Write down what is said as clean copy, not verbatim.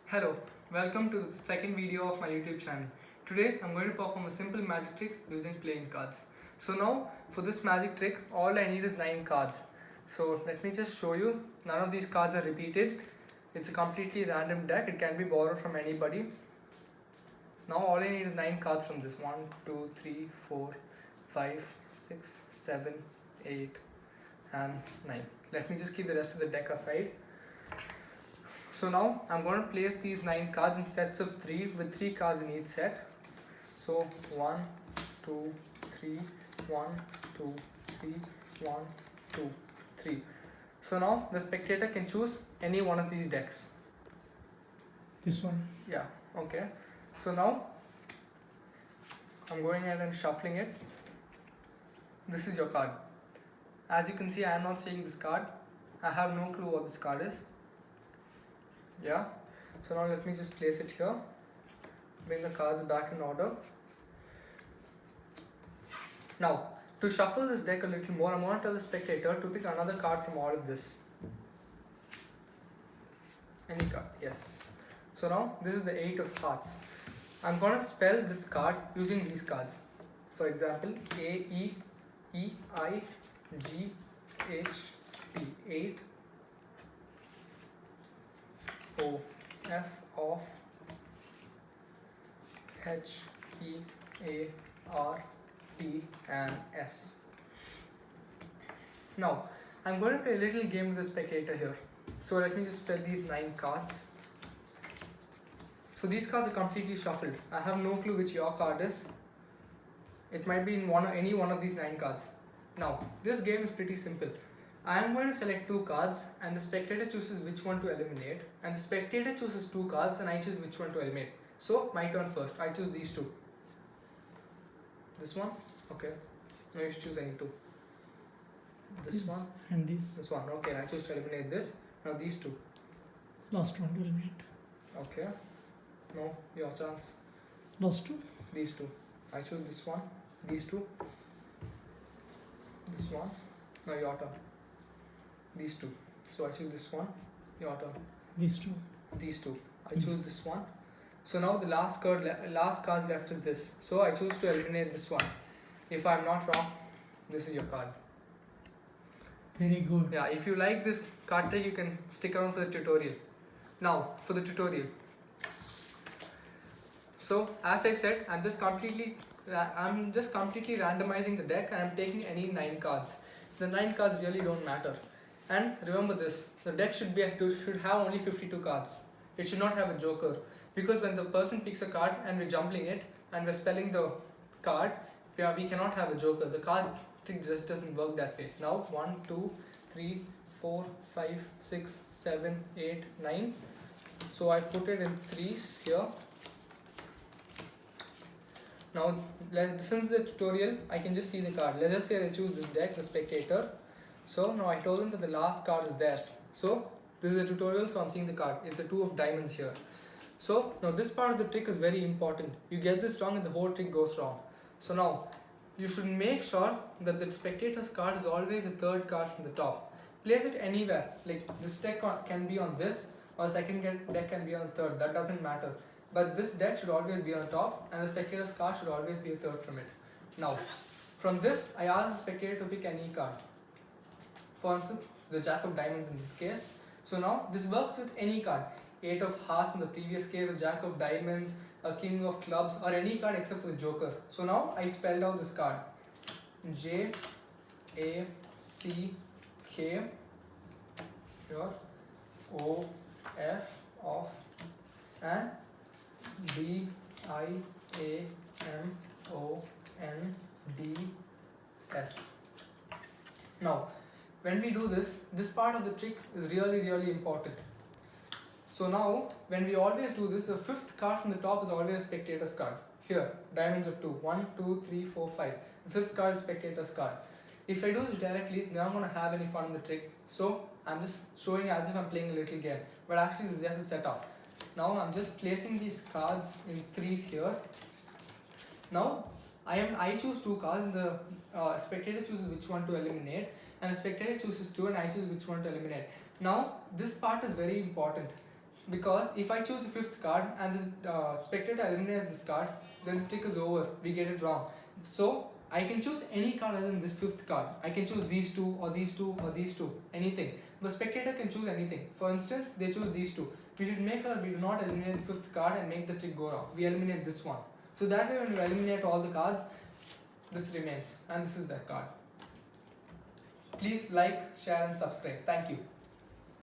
Hello, welcome to the second video of my YouTube channel. Today I'm going to perform a simple magic trick using playing cards. So now for this magic trick all I need is 9 cards. So let me just show you. None of these cards are repeated. It's a completely random deck. It can be borrowed from anybody. Now all I need is 9 cards from this. 1, 2, 3, 4, 5, 6, 7, 8 and 9. Let me just keep the rest of the deck aside. So now I'm going to place these 9 cards in sets of 3 with 3 cards in each set. So 1, 2, 3, 1, 2, 3, 1, 2, 3. So now the spectator can choose any one of these decks. This one. Yeah, okay. So now I'm going ahead and shuffling it. This is your card. As you can see, I am not seeing this card. I have no clue what this card is. Yeah, so now let me just place it here. Bring the cards back in order. Now, to shuffle this deck a little more, I'm going to tell the spectator to pick another card from all of this. Any card, yes. So now, this is the 8 of hearts. I'm going to spell this card using these cards. For example, A, E, E, I, G, H, P, 8. O, F, of, H, E, A, R, T and S. Now, I'm going to play a little game with the spectator here. So let me just spell these 9 cards. So these cards are completely shuffled. I have no clue which your card is. It might be in any one of these 9 cards. Now, this game is pretty simple. I am going to select 2 cards and the spectator chooses which one to eliminate, and the spectator chooses 2 cards and I choose which one to eliminate. So my turn first. I choose these 2. This one? Okay. No, you should choose any 2. This one and this. This one. Okay, I choose to eliminate this. Now these 2. Last one to eliminate. Okay. No, your chance. Last 2. These 2. I choose this one. These 2. This one. Now your turn. These 2. So I choose this one. Your turn. These 2. These 2. I choose this one. So now the last card left is this. So I choose to eliminate this one. If I'm not wrong, this is your card. Very good. Yeah, if you like this card trick, you can stick around for the tutorial. Now, for the tutorial. So, as I said, I'm just completely randomizing the deck and I'm taking any 9 cards. The 9 cards really don't matter. And remember this, the deck should have only 52 cards. It should not have a joker. Because when the person picks a card and we're jumbling it and we're spelling the card, we cannot have a joker. The card trick just doesn't work that way. Now 1, 2, 3, 4, 5, 6, 7, 8, 9. So I put it in 3s here. Now since the tutorial, I can just see the card. Let's just say I choose this deck, the spectator. So now I told them that the last card is theirs. So this is a tutorial, so I'm seeing the card. It's the 2 of diamonds here. So now this part of the trick is very important. You get this wrong and the whole trick goes wrong. So now you should make sure that the spectator's card is always the 3rd card from the top. Place it anywhere. Like this deck can be on this, or second deck can be on 3rd. That doesn't matter. But this deck should always be on top and the spectator's card should always be a 3rd from it. Now, from this, I ask the spectator to pick any card. For instance, the Jack of Diamonds in this case. So now, this works with any card. 8 of Hearts in the previous case, a Jack of Diamonds, a King of Clubs, or any card except for the Joker. So now, I spelled out this card. J, A, C, K, here, O, F, of, and D, I, A, M, O, N, D, S. Now, when we do this part of the trick is really important. So now, when we always do this, the 5th card from the top is always spectator's card. Here, diamonds of 2. 1, 2, 3, 4, 5. The 5th card is spectator's card. If I do this directly, then I'm not going to have any fun in the trick. So, I'm just showing as if I'm playing a little game. But actually, this is just a setup. Now, I'm just placing these cards in 3s here. Now, I choose 2 cards and the spectator chooses which one to eliminate. And the spectator chooses 2 and I choose which one to eliminate. Now, this part is very important. because if I choose the fifth card and this spectator eliminates this card, then the trick is over. We get it wrong. So I can choose any card other than this fifth card. I can choose these two or these two or these two, anything. The spectator can choose anything. For instance, they choose these two. We should make sure we do not eliminate the fifth card and make the trick go wrong. We eliminate this one. So that way when we eliminate all the cards, this remains and this is the card. Please like, share and subscribe. Thank you.